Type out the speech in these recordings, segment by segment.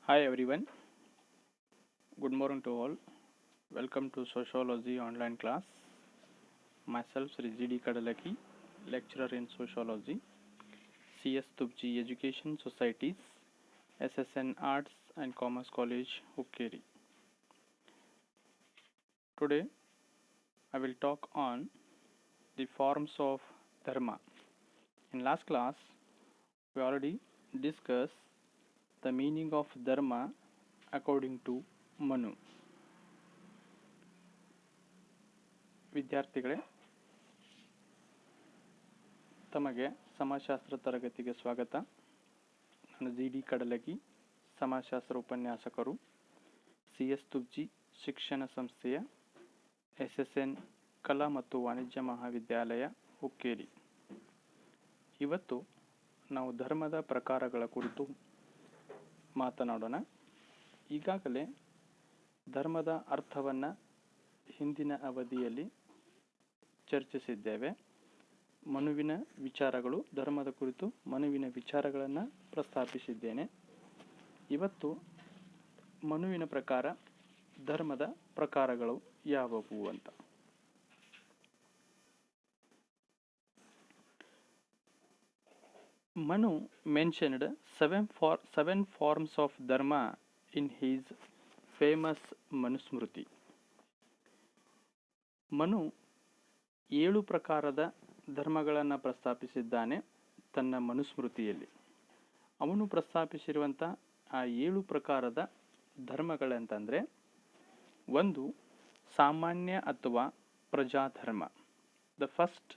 Hi everyone, good morning to all. Welcome to Sociology online class. Myself Sri G.D. Kadalaki, lecturer in Sociology, CS Tubji Education Societies, SSN Arts and Commerce College, Hukkeri. Today I will talk on the forms of dharma. In last class we already discussed the meaning of dharma according to Manu. ವಿದ್ಯಾರ್ಥಿಗಳೇ, ತಮಗೆ ಸಮಾಜಶಾಸ್ತ್ರ ತರಗತಿಗೆ ಸ್ವಾಗತ. ನಾನು ಜಿ.ಡಿ. ಕಡಲಗಿ, ಸಮಾಜಶಾಸ್ತ್ರ ಉಪನ್ಯಾಸಕರು, CS ತುಬ್ಜಿ ಶಿಕ್ಷಣ ಸಂಸ್ಥೆಯ SSN ಕಲಾ ಮತ್ತು ವಾಣಿಜ್ಯ ಮಹಾವಿದ್ಯಾಲಯ ಹುಕ್ಕೇರಿ. ಇವತ್ತು ನಾವು ಧರ್ಮದ ಪ್ರಕಾರಗಳ ಕುರಿತು ಮಾತನಾಡೋಣ. ಈಗಾಗಲೇ ಧರ್ಮದ ಅರ್ಥವನ್ನು ಹಿಂದಿನ ಅವಧಿಯಲ್ಲಿ ಚರ್ಚಿಸಿದ್ದೇವೆ. ಮನುವಿನ ವಿಚಾರಗಳು, ಧರ್ಮದ ಕುರಿತು ಮನುವಿನ ವಿಚಾರಗಳನ್ನು ಪ್ರಸ್ತಾಪಿಸಿದ್ದೇನೆ. ಇವತ್ತು ಮನುವಿನ ಪ್ರಕಾರ ಧರ್ಮದ ಪ್ರಕಾರಗಳು ಯಾವುವು ಅಂತ. Manu mentioned seven forms of dharma in his famous Manusmriti. Manu 7 ಪ್ರಕಾರದ ಧರ್ಮಗಳನ್ನು ಪ್ರಸ್ತಾಪಿಸಿದ್ದಾನೆ ತನ್ನ ಮನುಸ್ಮೃತಿಯಲ್ಲಿ. ಅವನು ಪ್ರಸ್ತಾಪಿಸಿರುವಂಥ ಆ 7 ಪ್ರಕಾರದ ಧರ್ಮಗಳಂತಂದರೆ, 1 ಸಾಮಾನ್ಯ ಅಥವಾ ಪ್ರಜಾಧರ್ಮ. ದ ಫಸ್ಟ್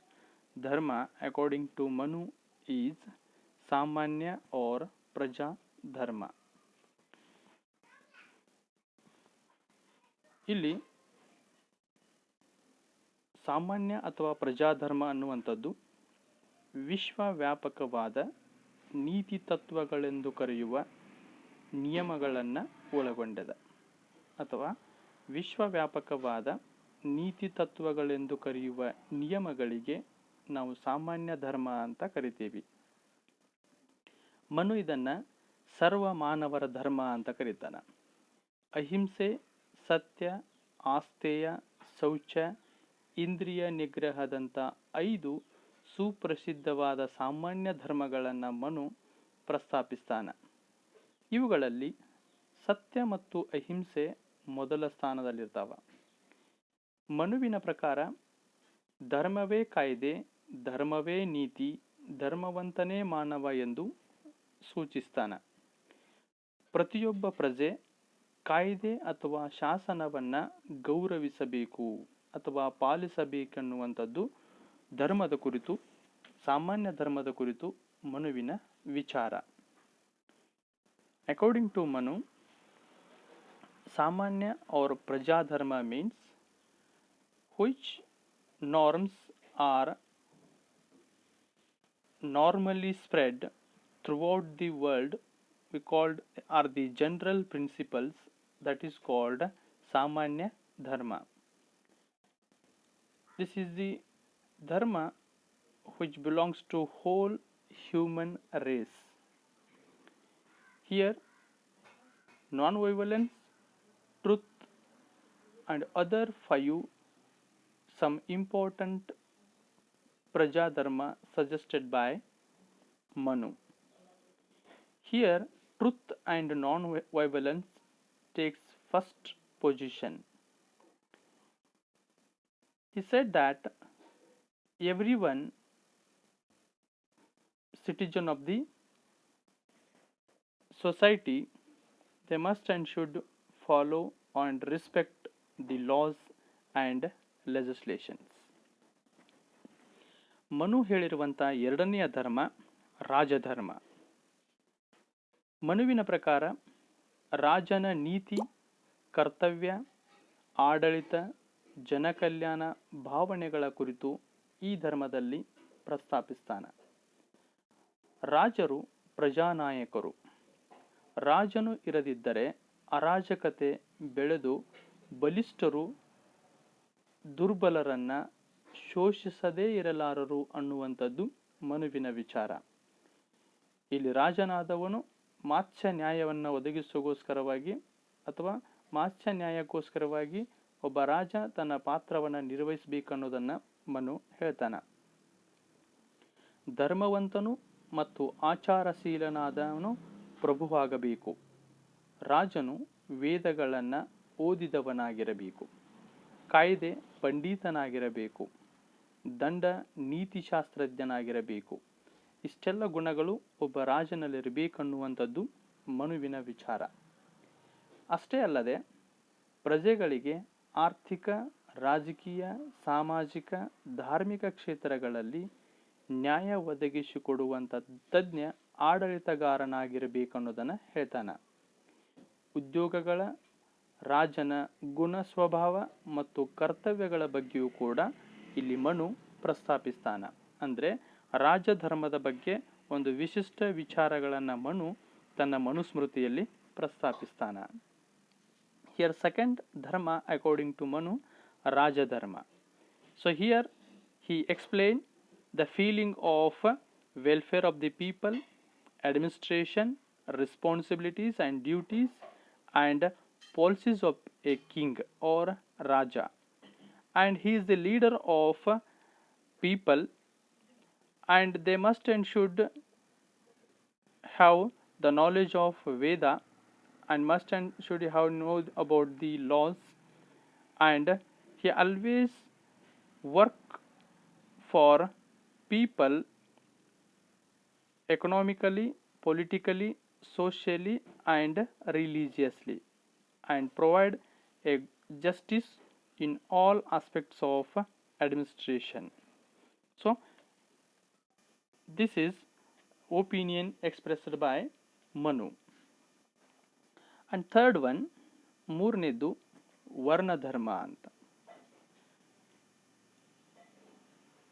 ಧರ್ಮ ಅಕಾರ್ಡಿಂಗ್ ಟು ಮನು ಈಸ್ ಸಾಮಾನ್ಯ ಆರ್ ಪ್ರಜಾಧರ್ಮ. ಇಲ್ಲಿ ಸಾಮಾನ್ಯ ಅಥವಾ ಪ್ರಜಾಧರ್ಮ ಅನ್ನುವಂಥದ್ದು ವಿಶ್ವವ್ಯಾಪಕವಾದ ನೀತಿ ತತ್ವಗಳೆಂದು ಕರೆಯುವ ನಿಯಮಗಳನ್ನು ಒಳಗೊಂಡಿದೆ, ಅಥವಾ ವಿಶ್ವವ್ಯಾಪಕವಾದ ನೀತಿ ತತ್ವಗಳೆಂದು ಕರೆಯುವ ನಿಯಮಗಳಿಗೆ ನಾವು ಸಾಮಾನ್ಯ ಧರ್ಮ ಅಂತ ಕರಿತೀವಿ. ಮನು ಇದನ್ನು ಸರ್ವ ಮಾನವರ ಧರ್ಮ ಅಂತ ಕರೀತಾನೆ. ಅಹಿಂಸೆ, ಸತ್ಯ, ಆಸ್ತೇಯ, ಶೌಚ, ಇಂದ್ರಿಯ ನಿಗ್ರಹದಂಥ 5 ಸುಪ್ರಸಿದ್ಧವಾದ ಸಾಮಾನ್ಯ ಧರ್ಮಗಳನ್ನು ಮನು ಪ್ರಸ್ತಾಪಿಸ್ತಾನೆ. ಇವುಗಳಲ್ಲಿ ಸತ್ಯ ಮತ್ತು ಅಹಿಂಸೆ ಮೊದಲ ಸ್ಥಾನದಲ್ಲಿರ್ತಾವ. ಮನುವಿನ ಪ್ರಕಾರ ಧರ್ಮವೇ ಕಾಯ್ದೆ, ಧರ್ಮವೇ ನೀತಿ, ಧರ್ಮವಂತನೇ ಮಾನವ ಎಂದು ಸೂಚಿಸ್ತಾನೆ. ಪ್ರತಿಯೊಬ್ಬ ಪ್ರಜೆ ಕಾಯ್ದೆ ಅಥವಾ ಶಾಸನವನ್ನು ಗೌರವಿಸಬೇಕು ಅಥವಾ ಪಾಲಿಸಬೇಕೆನ್ನುವಂಥದ್ದು ಧರ್ಮದ ಕುರಿತು, ಸಾಮಾನ್ಯ ಧರ್ಮದ ಕುರಿತು ಮನುವಿನ ವಿಚಾರ. ಅಕಾರ್ಡಿಂಗ್ ಟು ಮನು, ಸಾಮಾನ್ಯ or ಪ್ರಜಾಧರ್ಮ means which norms are normally spread throughout the world are the general principles, that is called samanya dharma. This is the dharma which belongs to whole human race. Here non-violence, truth and other 5 some important praja dharma suggested by Manu. Here truth and non-violence takes first position. He said that everyone citizen of the society, they must and should follow and respect the laws and legislations. Manu ಹೇಳಿರುವಂಥ ಎರಡನೆಯ ಧರ್ಮ ರಾಜಧರ್ಮ. ಮನುವಿನ ಪ್ರಕಾರ ರಾಜನ ನೀತಿ, ಕರ್ತವ್ಯ, ಆಡಳಿತ, ಜನಕಲ್ಯಾಣ ಭಾವನೆಗಳ ಕುರಿತು ಈ ಧರ್ಮದಲ್ಲಿ ಪ್ರಸ್ತಾಪಿಸ್ತಾನೆ. ರಾಜರು ಪ್ರಜಾನಾಯಕರು. ರಾಜನು ಇರದಿದ್ದರೆ ಅರಾಜಕತೆ ಬೆಳೆದು ಬಲಿಷ್ಠರು ದುರ್ಬಲರನ್ನು ಶೋಷಿಸದೇ ಇರಲಾರರು ಅನ್ನುವಂಥದ್ದು ಮನುವಿನ ವಿಚಾರ. ಇಲ್ಲಿ ರಾಜನಾದವನು ಮಾತ್ಸ್ಯ ನ್ಯಾಯವನ್ನು ಒದಗಿಸೋಗೋಸ್ಕರವಾಗಿ ಅಥವಾ ಮಾತ್ಸ್ಯ ನ್ಯಾಯಕ್ಕೋಸ್ಕರವಾಗಿ ಒಬ್ಬ ರಾಜ ತನ್ನ ಪಾತ್ರವನ್ನು ನಿರ್ವಹಿಸಬೇಕನ್ನೋದನ್ನು ಮನು ಹೇಳ್ತಾನೆ. ಧರ್ಮವಂತನು ಮತ್ತು ಆಚಾರಶೀಲನಾದವನು ಪ್ರಭುವಾಗಬೇಕು. ರಾಜನು ವೇದಗಳನ್ನು ಓದಿದವನಾಗಿರಬೇಕು, ಕಾಯ್ದೆ ಪಂಡಿತನಾಗಿರಬೇಕು, ದಂಡ ನೀತಿಶಾಸ್ತ್ರಜ್ಞನಾಗಿರಬೇಕು. ಇಷ್ಟೆಲ್ಲ ಗುಣಗಳು ಒಬ್ಬ ರಾಜನಲ್ಲಿರಬೇಕನ್ನುವಂಥದ್ದು ಮನುವಿನ ವಿಚಾರ. ಅಷ್ಟೇ ಅಲ್ಲದೆ ಪ್ರಜೆಗಳಿಗೆ ಆರ್ಥಿಕ, ರಾಜಕೀಯ, ಸಾಮಾಜಿಕ, ಧಾರ್ಮಿಕ ಕ್ಷೇತ್ರಗಳಲ್ಲಿ ನ್ಯಾಯ ಒದಗಿಸಿಕೊಡುವಂಥ ತಜ್ಞ ಆಡಳಿತಗಾರನಾಗಿರಬೇಕನ್ನೋದನ್ನು ಹೇಳ್ತಾನೆ. ಉದ್ಯೋಗಗಳ, ರಾಜನ ಗುಣ ಸ್ವಭಾವ ಮತ್ತು ಕರ್ತವ್ಯಗಳ ಬಗ್ಗೆಯೂ ಕೂಡ ಇಲ್ಲಿ ಮನು ಪ್ರಸ್ತಾಪಿಸ್ತಾನ. ಅಂದರೆ ರಾಜಧರ್ಮದ ಬಗ್ಗೆ ಒಂದು ವಿಶಿಷ್ಟ ವಿಚಾರಗಳನ್ನು ಮನು ತನ್ನ ಮನುಸ್ಮೃತಿಯಲ್ಲಿ ಪ್ರಸ್ತಾಪಿಸ್ತಾನ. Here second dharma according to Manu, Rajadharma. So here he explained the feeling of welfare of the people, administration, responsibilities and duties and policies of a king or raja. And he is the leader of people, and they must and should have the knowledge of Veda and must and should have known about the laws, and he always work for people economically, politically, socially and religiously, and provide a justice in all aspects of administration. So this is opinion expressed by Manu. And third one, ಮೂರನೇದು ವರ್ಣಧರ್ಮ ಅಂತ.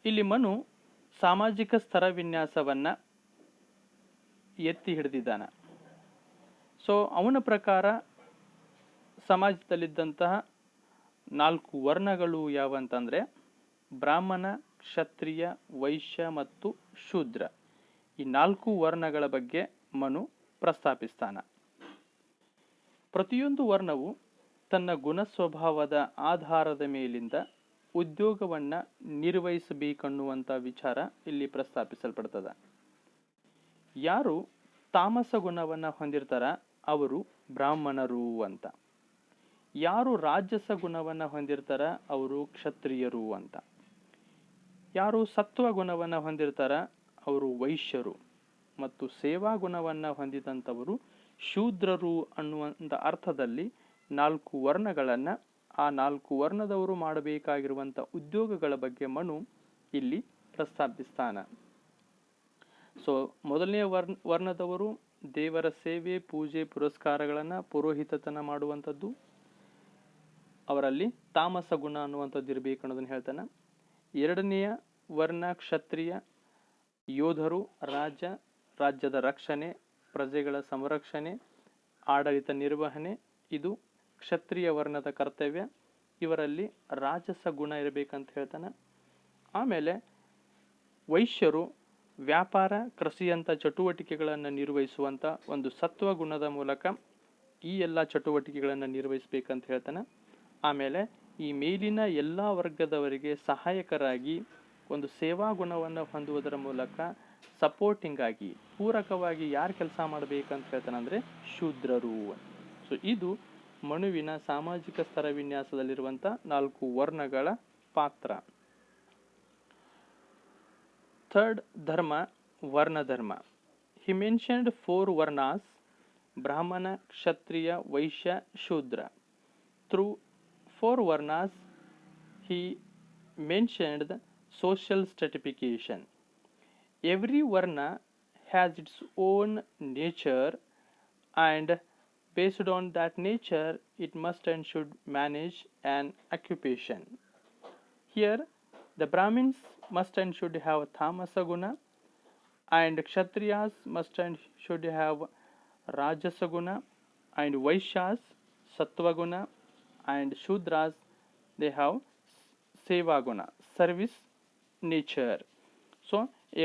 ಇಲ್ಲಿ ಮನು ಸಾಮಾಜಿಕ ಸ್ತರ ವಿನ್ಯಾಸವನ್ನು ಎತ್ತಿ ಹಿಡಿದಿದ್ದಾನೆ. So ಅವನ ಪ್ರಕಾರ ಸಮಾಜದಲ್ಲಿದ್ದಂತಹ 4 ವರ್ಣಗಳು ಯಾವಂತಂದರೆ ಬ್ರಾಹ್ಮಣ, ಕ್ಷತ್ರಿಯ, ವೈಶ್ಯ ಮತ್ತು ಶೂದ್ರ. ಈ 4 ವರ್ಣಗಳ ಬಗ್ಗೆ ಮನು ಪ್ರಸ್ತಾಪಿಸ್ತಾನ. ಪ್ರತಿಯೊಂದು ವರ್ಣವು ತನ್ನ ಗುಣ ಸ್ವಭಾವದ ಆಧಾರದ ಮೇಲಿಂದ ಉದ್ಯೋಗವನ್ನು ನಿರ್ವಹಿಸಬೇಕನ್ನುವಂಥ ವಿಚಾರ ಇಲ್ಲಿ ಪ್ರಸ್ತಾಪಿಸಲ್ಪಡ್ತದೆ. ಯಾರು ತಾಮಸ ಗುಣವನ್ನು ಹೊಂದಿರ್ತಾರ ಅವರು ಬ್ರಾಹ್ಮಣರು ಅಂತ. ಯಾರು ರಾಜಸ ಗುಣವನ್ನು ಹೊಂದಿರ್ತಾರ ಅವರು ಕ್ಷತ್ರಿಯರು ಅಂತ. ಯಾರು ಸತ್ವ ಗುಣವನ್ನು ಹೊಂದಿರ್ತಾರ ಅವರು ವೈಶ್ಯರು ಮತ್ತು ಸೇವಾ ಗುಣವನ್ನು ಹೊಂದಿದಂಥವರು ಶೂದ್ರರು ಅನ್ನುವಂಥ ಅರ್ಥದಲ್ಲಿ 4 ವರ್ಣಗಳನ್ನು, ಆ 4 ವರ್ಣದವರು ಮಾಡಬೇಕಾಗಿರುವಂಥ ಉದ್ಯೋಗಗಳ ಬಗ್ಗೆ ಮನು ಇಲ್ಲಿ ಪ್ರಸ್ತಾಪಿಸ್ತಾನ. ಸೊ ಮೊದಲನೇ ವರ್ಣದವರು ದೇವರ ಸೇವೆ, ಪೂಜೆ, ಪುರಸ್ಕಾರಗಳನ್ನು, ಪುರೋಹಿತತನ ಮಾಡುವಂಥದ್ದು, ಅವರಲ್ಲಿ ತಾಮಸ ಗುಣ ಅನ್ನುವಂಥದ್ದು ಇರಬೇಕು ಅನ್ನೋದನ್ನು ಹೇಳ್ತಾನೆ. ಎರಡನೆಯ ವರ್ಣ ಕ್ಷತ್ರಿಯ, ಯೋಧರು, ರಾಜ್ಯದ ರಕ್ಷಣೆ, ಪ್ರಜೆಗಳ ಸಂರಕ್ಷಣೆ, ಆಡಳಿತ ನಿರ್ವಹಣೆ, ಇದು ಕ್ಷತ್ರಿಯ ವರ್ಣದ ಕರ್ತವ್ಯ. ಇವರಲ್ಲಿ ರಾಜಸ ಗುಣ ಇರಬೇಕಂತ ಹೇಳ್ತಾನೆ. ಆಮೇಲೆ ವೈಶ್ಯರು ವ್ಯಾಪಾರ, ಕೃಷಿಯಂಥ ಚಟುವಟಿಕೆಗಳನ್ನು ನಿರ್ವಹಿಸುವಂಥ ಒಂದು ಸತ್ವ ಗುಣದ ಮೂಲಕ ಈ ಎಲ್ಲ ಚಟುವಟಿಕೆಗಳನ್ನು ನಿರ್ವಹಿಸಬೇಕಂತ ಹೇಳ್ತಾನೆ. ಆಮೇಲೆ ಈ ಮೇಲಿನ ಎಲ್ಲ ವರ್ಗದವರಿಗೆ ಸಹಾಯಕರಾಗಿ ಒಂದು ಸೇವಾ ಗುಣವನ್ನು ಹೊಂದುವುದರ ಮೂಲಕ ಸಪೋರ್ಟಿಂಗ್ ಆಗಿ, ಪೂರಕವಾಗಿ ಯಾರು ಕೆಲಸ ಮಾಡಬೇಕಂತ ಹೇಳ್ತಾನೆ ಅಂದರೆ ಶೂದ್ರರು. ಸೊ ಇದು ಮನುವಿನ ಸಾಮಾಜಿಕ ಸ್ತರ ವಿನ್ಯಾಸದಲ್ಲಿರುವಂಥ 4 ವರ್ಣಗಳ ಪಾತ್ರ. ಥರ್ಡ್ ಧರ್ಮ, ವರ್ಣಧರ್ಮ. ಹಿ mentioned 4 varnas: Brahmana, Kshatriya, Vaishya, Shudra. Through 4 varnas he mentioned the social stratification. Every varna has its own nature, and based on that nature it must and should manage an occupation. Here the Brahmins must and should have tamasa guna, and Kshatriyas must and should have rajasa guna, and Vaishyas sattva guna, and Shudras they have seva guna, service nature. So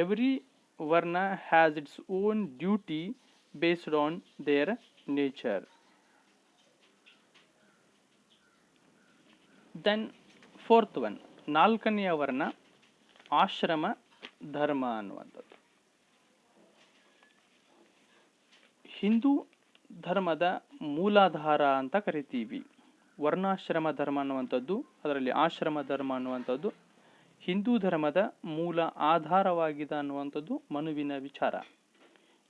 every varna has its own duty based on their nature. Then fourth one, ನಾಲ್ಕನೆಯ ವರ್ಣ ಆಶ್ರಮ ಧರ್ಮ ಅನ್ನುವಂಥದ್ದು. ಹಿಂದೂ ಧರ್ಮದ ಮೂಲಾಧಾರ ಅಂತ ಕರಿತೀವಿ. ವರ್ಣಾಶ್ರಮ ಧರ್ಮ ಅನ್ನುವಂಥದ್ದು, ಅದರಲ್ಲಿ ಆಶ್ರಮ ಧರ್ಮ ಅನ್ನುವಂಥದ್ದು ಹಿಂದೂ ಧರ್ಮದ ಮೂಲ ಆಧಾರವಾಗಿದೆ ಅನ್ನುವಂಥದ್ದು ಮನುವಿನ ವಿಚಾರ.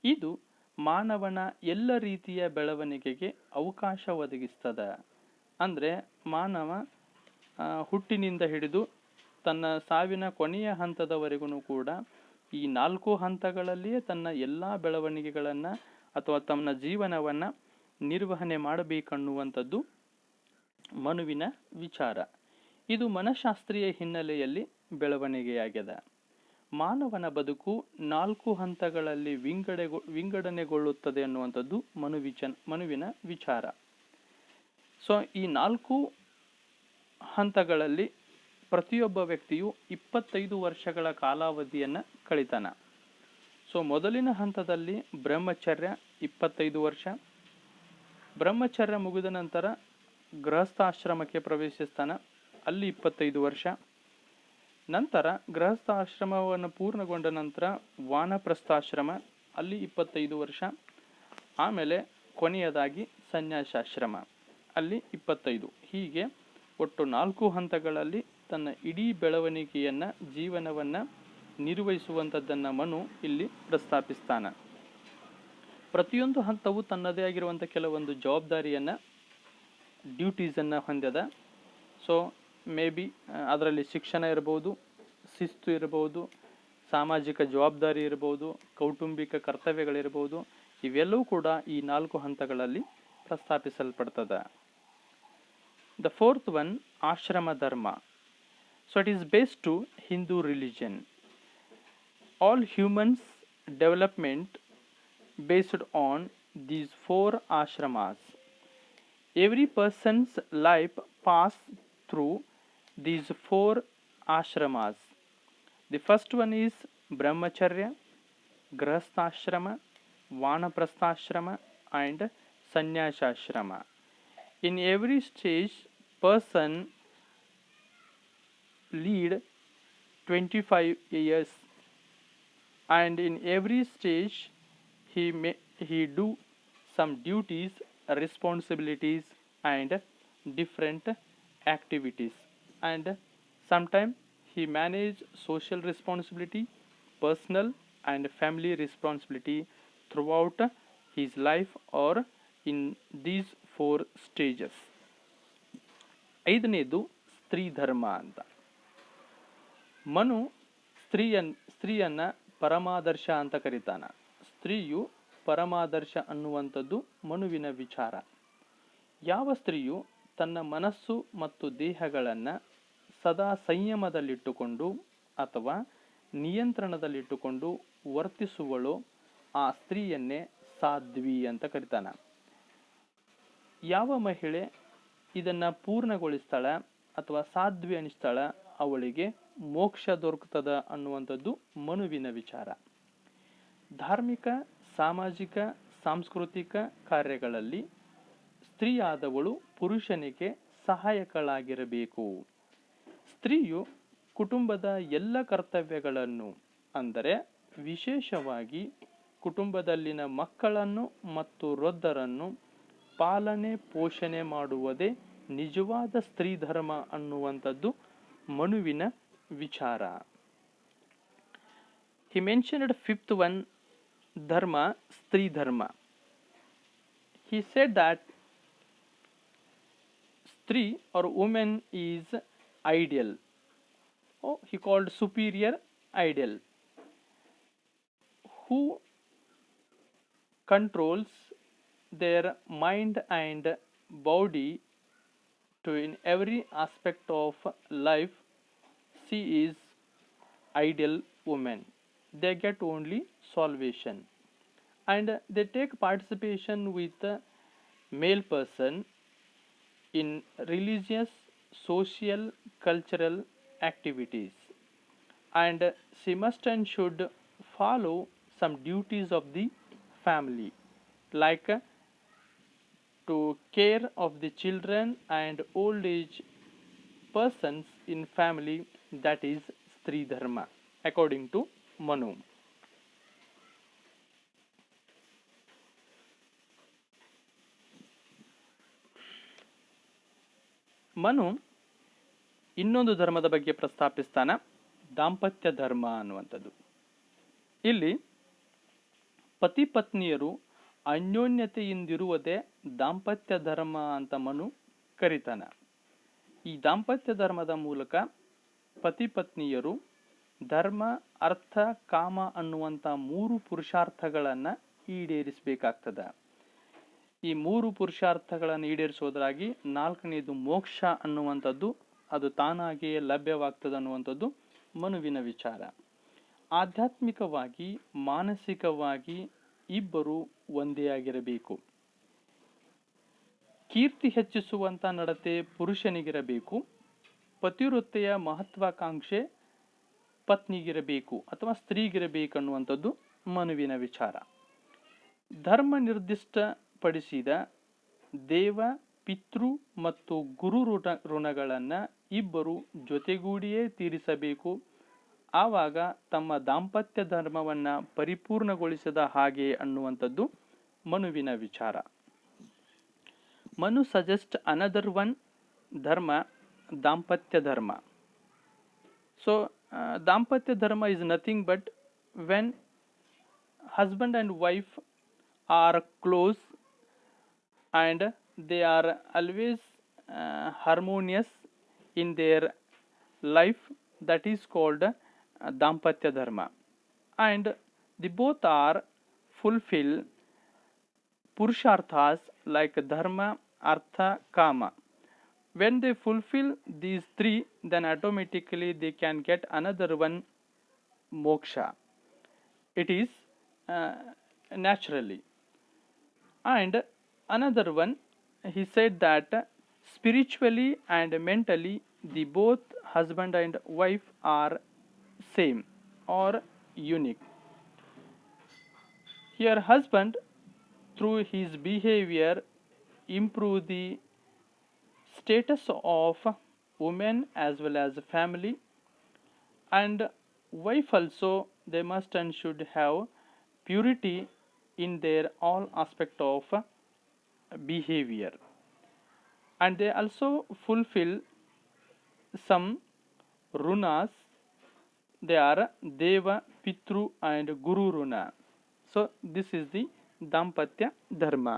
ಇದು ಮಾನವನ ಎಲ್ಲ ರೀತಿಯ ಬೆಳವಣಿಗೆಗೆ ಅವಕಾಶ ಒದಗಿಸ್ತದೆ. ಅಂದರೆ ಮಾನವ ಹುಟ್ಟಿನಿಂದ ಹಿಡಿದು ತನ್ನ ಸಾವಿನ ಕೊನೆಯ ಹಂತದವರೆಗೂ ಕೂಡ ಈ 4 ಹಂತಗಳಲ್ಲಿಯೇ ತನ್ನ ಎಲ್ಲ ಬೆಳವಣಿಗೆಗಳನ್ನು ಅಥವಾ ತನ್ನ ಜೀವನವನ್ನು ನಿರ್ವಹಣೆ ಮಾಡಬೇಕನ್ನುವಂಥದ್ದು ಮನುವಿನ ವಿಚಾರ. ಇದು ಮನಃಶಾಸ್ತ್ರೀಯ ಹಿನ್ನೆಲೆಯಲ್ಲಿ ಬೆಳವಣಿಗೆಯಾಗಿದೆ. ಮಾನವನ ಬದುಕು 4 ಹಂತಗಳಲ್ಲಿ ವಿಂಗಡಣೆಗೊಳ್ಳುತ್ತದೆ ಅನ್ನುವಂಥದ್ದು ಮನುವಿನ ವಿಚಾರ. ಸೊ ಈ 4 ಹಂತಗಳಲ್ಲಿ ಪ್ರತಿಯೊಬ್ಬ ವ್ಯಕ್ತಿಯು 25 ವರ್ಷಗಳ ಕಾಲಾವಧಿಯನ್ನು ಕಳಿತಾನ. ಸೊ ಮೊದಲಿನ ಹಂತದಲ್ಲಿ ಬ್ರಹ್ಮಚರ್ಯ 25 ವರ್ಷ. ಬ್ರಹ್ಮಚರ್ಯ ಮುಗಿದ ನಂತರ ಗೃಹಸ್ಥಾಶ್ರಮಕ್ಕೆ ಪ್ರವೇಶಿಸ್ತಾನೆ, ಅಲ್ಲಿ 25 ವರ್ಷ. ನಂತರ ಗೃಹಸ್ಥಾಶ್ರಮವನ್ನು ಪೂರ್ಣಗೊಂಡ ನಂತರ ವಾನಪ್ರಸ್ಥಾಶ್ರಮ, ಅಲ್ಲಿ 25 ವರ್ಷ. ಆಮೇಲೆ ಕೊನೆಯದಾಗಿ ಸನ್ಯಾಸಾಶ್ರಮ, ಅಲ್ಲಿ 25. ಹೀಗೆ ಒಟ್ಟು 4 ಹಂತಗಳಲ್ಲಿ ತನ್ನ ಇಡೀ ಬೆಳವಣಿಗೆಯನ್ನು, ಜೀವನವನ್ನು ನಿರ್ವಹಿಸುವಂಥದ್ದನ್ನು ಮನು ಇಲ್ಲಿ ಪ್ರಸ್ತಾಪಿಸ್ತಾನೆ. ಪ್ರತಿಯೊಂದು ಹಂತವು ತನ್ನದೇ ಆಗಿರುವಂಥ ಕೆಲವೊಂದು ಜವಾಬ್ದಾರಿಯನ್ನು, ಡ್ಯೂಟೀಸನ್ನು ಹೊಂದಿದೆ. ಸೊ ಮೇ ಬಿ ಅದರಲ್ಲಿ ಶಿಕ್ಷಣ ಇರ್ಬೋದು, ಶಿಸ್ತು ಇರ್ಬೋದು, ಸಾಮಾಜಿಕ ಜವಾಬ್ದಾರಿ ಇರ್ಬೋದು, ಕೌಟುಂಬಿಕ ಕರ್ತವ್ಯಗಳಿರ್ಬೋದು. ಇವೆಲ್ಲವೂ ಕೂಡ ಈ 4 ಹಂತಗಳಲ್ಲಿ ಪ್ರಸ್ತಾಪಿಸಲ್ಪಡ್ತದೆ. ದ ಫೋರ್ತ್ ಒನ್, ಆಶ್ರಮ ಧರ್ಮ. So it is based to Hindu religion. All humans development based on these 4 ashramas. Every person's life pass through these 4 ashramas. The first one is brahmacharya, grahasthashrama, vanaprasthashrama and sannyasashrama. In every stage person lead 25 years, and in every stage he do some duties, responsibilities and different activities, and sometimes he manage social responsibility, personal and family responsibility throughout his life or in these 4 stages. ಐದನೇದು ಸ್ತ್ರೀ ಧರ್ಮ ಅಂತ. ಮನು ಸ್ತ್ರೀಯನ್ನ ಪರಮಾದರ್ಶ ಅಂತ ಕರೀತಾನ. ಸ್ತ್ರೀಯು ಪರಮಾದರ್ಶ ಅನ್ನುವಂಥದ್ದು ಮನುವಿನ ವಿಚಾರ. ಯಾವ ಸ್ತ್ರೀಯು ತನ್ನ ಮನಸ್ಸು ಮತ್ತು ದೇಹಗಳನ್ನು ಸದಾ ಸಂಯಮದಲ್ಲಿಟ್ಟುಕೊಂಡು ಅಥವಾ ನಿಯಂತ್ರಣದಲ್ಲಿಟ್ಟುಕೊಂಡು ವರ್ತಿಸುವಳೋ ಆ ಸ್ತ್ರೀಯನ್ನೇ ಸಾಧ್ವಿ ಅಂತ ಕರೀತಾನ. ಯಾವ ಮಹಿಳೆ ಇದನ್ನು ಪೂರ್ಣಗೊಳಿಸ್ತಾಳ ಅಥವಾ ಸಾಧ್ವಿ ಅನಿಸ್ತಾಳ, ಅವಳಿಗೆ ಮೋಕ್ಷ ದೊರಕುತ್ತದ ಅನ್ನುವಂಥದ್ದು ಮನುವಿನ ವಿಚಾರ. ಧಾರ್ಮಿಕ, ಸಾಮಾಜಿಕ, ಸಾಂಸ್ಕೃತಿಕ ಕಾರ್ಯಗಳಲ್ಲಿ ಸ್ತ್ರೀಯಾದವಳು ಪುರುಷನಿಗೆ ಸಹಾಯಕಳಾಗಿರಬೇಕು. ಸ್ತ್ರೀಯು ಕುಟುಂಬದ ಎಲ್ಲ ಕರ್ತವ್ಯಗಳನ್ನು, ಅಂದರೆ ವಿಶೇಷವಾಗಿ ಕುಟುಂಬದಲ್ಲಿನ ಮಕ್ಕಳನ್ನು ಮತ್ತು ವೃದ್ಧರನ್ನು ಪಾಲನೆ ಪೋಷಣೆ ಮಾಡುವುದೇ ನಿಜವಾದ ಸ್ತ್ರೀ ಧರ್ಮ ಅನ್ನುವಂಥದ್ದು ಮನುವಿನ ವಿಚಾರ. He mentioned fifth one, dharma, stri dharma. He said that stri or woman is ideal. He called superior ideal, who controls their mind and body to in every aspect of life. She is ideal woman. They get only salvation, and they take participation with the male person in religious, social, cultural activities, and she must and should follow some duties of the family. like to care of the children and old age persons in family, that is Stri Dharma, according to Manu. Manu ಇನ್ನೊಂದು ಧರ್ಮದ ಬಗ್ಗೆ ಪ್ರಸ್ತಾಪಿಸ್ತಾನ, ದಾಂಪತ್ಯ ಧರ್ಮ ಅನ್ನುವಂಥದ್ದು. ಇಲ್ಲಿ ಪತಿ ಪತ್ನಿಯರು ಅನ್ಯೋನ್ಯತೆಯಿಂದಿರುವುದೇ ದಾಂಪತ್ಯ ಧರ್ಮ ಅಂತ ಮನು ಕರಿತಾನ. ಈ ದಾಂಪತ್ಯ ಧರ್ಮದ ಮೂಲಕ ಪತಿ ಪತ್ನಿಯರು ಧರ್ಮ, ಅರ್ಥ, ಕಾಮ ಅನ್ನುವಂಥ 3 ಪುರುಷಾರ್ಥಗಳನ್ನು ಈಡೇರಿಸಬೇಕಾಗ್ತದ. ಈ 3 ಪುರುಷಾರ್ಥಗಳನ್ನು ಈಡೇರಿಸೋದ್ರಾಗಿ 4ನೇದು ಮೋಕ್ಷ ಅನ್ನುವಂಥದ್ದು ಅದು ತಾನಾಗಿಯೇ ಲಭ್ಯವಾಗ್ತದೆ ಅನ್ನುವಂಥದ್ದು ಮನುವಿನ ವಿಚಾರ. ಆಧ್ಯಾತ್ಮಿಕವಾಗಿ, ಮಾನಸಿಕವಾಗಿ ಇಬ್ಬರು ಒಂದೇ ಆಗಿರಬೇಕು. ಕೀರ್ತಿ ಹೆಚ್ಚಿಸುವಂಥ ನಡತೆ ಪುರುಷನಿಗಿರಬೇಕು. ಪತಿವೃತ್ತೆಯ ಮಹತ್ವಾಕಾಂಕ್ಷೆ ಪತ್ನಿಗಿರಬೇಕು ಅಥವಾ ಸ್ತ್ರೀಗಿರಬೇಕನ್ನುವಂಥದ್ದು ಮನುವಿನ ವಿಚಾರ. ಧರ್ಮ ನಿರ್ದಿಷ್ಟಪಡಿಸಿದ ದೇವ, ಪಿತೃ ಮತ್ತು ಗುರು ಋಣಗಳನ್ನು ಇಬ್ಬರು ಜೊತೆಗೂಡಿಯೇ ತೀರಿಸಬೇಕು. ಆವಾಗ ತಮ್ಮ ದಾಂಪತ್ಯ ಧರ್ಮವನ್ನು ಪರಿಪೂರ್ಣಗೊಳಿಸಿದ ಹಾಗೆ ಅನ್ನುವಂಥದ್ದು ಮನುವಿನ ವಿಚಾರ. Manu suggests another one dharma, Dampatya dharma. So, Dampatya dharma is nothing but when husband and wife are close and they are always harmonious in their life, that is called Dampatya dharma. And the both are fulfill Purusharthas like dharma, artha, kama. When they fulfill these 3, then automatically they can get another one, moksha. It is naturally. And another one, he said that spiritually and mentally the both husband and wife are same or unique. Here husband through his behavior improve the status of women as well as family, and wife also they must and should have purity in their all aspect of behavior, and they also fulfill some runas. They are deva, pitru and guru runa. So this is the ದಾಂಪತ್ಯ ಧರ್ಮ.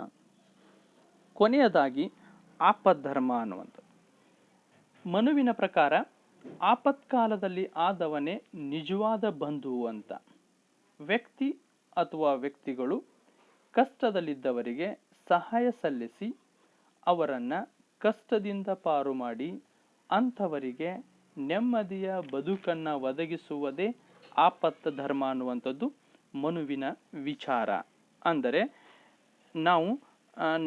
ಕೊನೆಯದಾಗಿ ಆಪದ್ಧರ್ಮ ಅನ್ನುವಂಥದ್ದು. ಮನುವಿನ ಪ್ರಕಾರ ಆಪತ್ಕಾಲದಲ್ಲಿ ಆದವನೇ ನಿಜವಾದ ಬಂಧು ಅಂತ. ವ್ಯಕ್ತಿ ಅಥವಾ ವ್ಯಕ್ತಿಗಳು ಕಷ್ಟದಲ್ಲಿದ್ದವರಿಗೆ ಸಹಾಯ ಸಲ್ಲಿಸಿ ಅವರನ್ನು ಕಷ್ಟದಿಂದ ಪಾರು ಮಾಡಿ ಅಂಥವರಿಗೆ ನೆಮ್ಮದಿಯ ಬದುಕನ್ನು ಒದಗಿಸುವುದೇ ಆಪತ್ ಧರ್ಮ ಅನ್ನುವಂಥದ್ದು ಮನುವಿನ ವಿಚಾರ. ಅಂದರೆ ನಾವು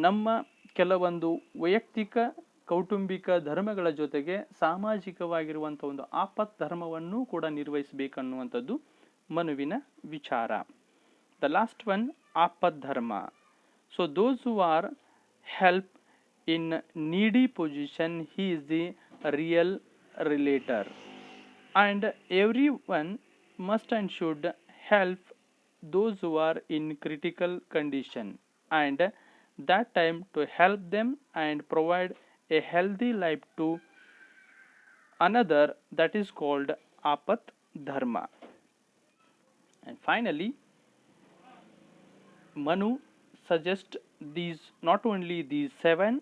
ನಮ್ಮ ಕೆಲವೊಂದು ವೈಯಕ್ತಿಕ ಕೌಟುಂಬಿಕ ಧರ್ಮಗಳ ಜೊತೆಗೆ ಸಾಮಾಜಿಕವಾಗಿರುವಂಥ ಒಂದು ಆಪತ್ ಧರ್ಮವನ್ನು ಕೂಡ ನಿರ್ವಹಿಸಬೇಕನ್ನುವಂಥದ್ದು ಮನುವಿನ ವಿಚಾರ. The last one, Apad dharma. So those who are help in needy position, he is the real relator, and every one must and should help those who are in critical condition, and that time to help them and provide a healthy life to another, that is called apat dharma. And finally Manu suggests these, not only these 7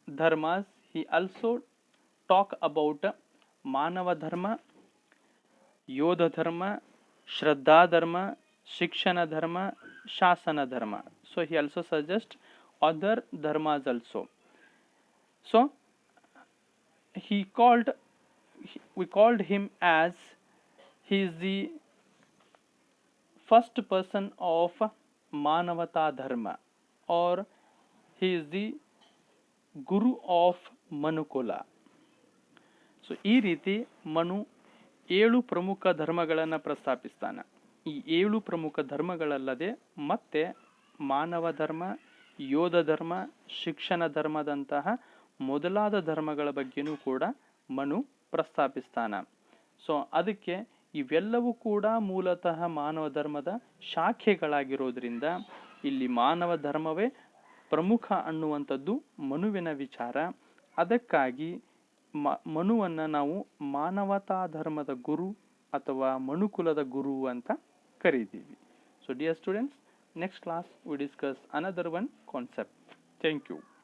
dharmas, he also talk about manava dharma, yodha dharma, shraddha dharma, shikshana dharma, shasana dharma. So he also suggests other dharmas also. So we called him as he is the first person of manavata dharma, or he is the guru of manukula. So ಈ ರೀತಿ ಮನು 7 ಪ್ರಮುಖ ಧರ್ಮಗಳನ್ನು ಪ್ರಸ್ತಾಪಿಸ್ತಾನೆ. ಈ 7 ಪ್ರಮುಖ ಧರ್ಮಗಳಲ್ಲದೆ ಮತ್ತೆ ಮಾನವ ಧರ್ಮ, ಯೋಧ ಧರ್ಮ, ಶಿಕ್ಷಣ ಧರ್ಮದಂತಹ ಮೊದಲಾದ ಧರ್ಮಗಳ ಬಗ್ಗೆನೂ ಕೂಡ ಮನು ಪ್ರಸ್ತಾಪಿಸ್ತಾನ. ಸೊ ಅದಕ್ಕೆ ಇವೆಲ್ಲವೂ ಕೂಡ ಮೂಲತಃ ಮಾನವ ಧರ್ಮದ ಶಾಖೆಗಳಾಗಿರೋದ್ರಿಂದ ಇಲ್ಲಿ ಮಾನವ ಧರ್ಮವೇ ಪ್ರಮುಖ ಅನ್ನುವಂಥದ್ದು ಮನುವಿನ ವಿಚಾರ. ಅದಕ್ಕಾಗಿ ಮನುವನ್ನು ನಾವು ಮಾನವತಾ ಧರ್ಮದ ಗುರು ಅಥವಾ ಮನುಕುಲದ ಗುರು ಅಂತ ಕರೀತೀವಿ. So dear students, next class we discuss another one concept. Thank you.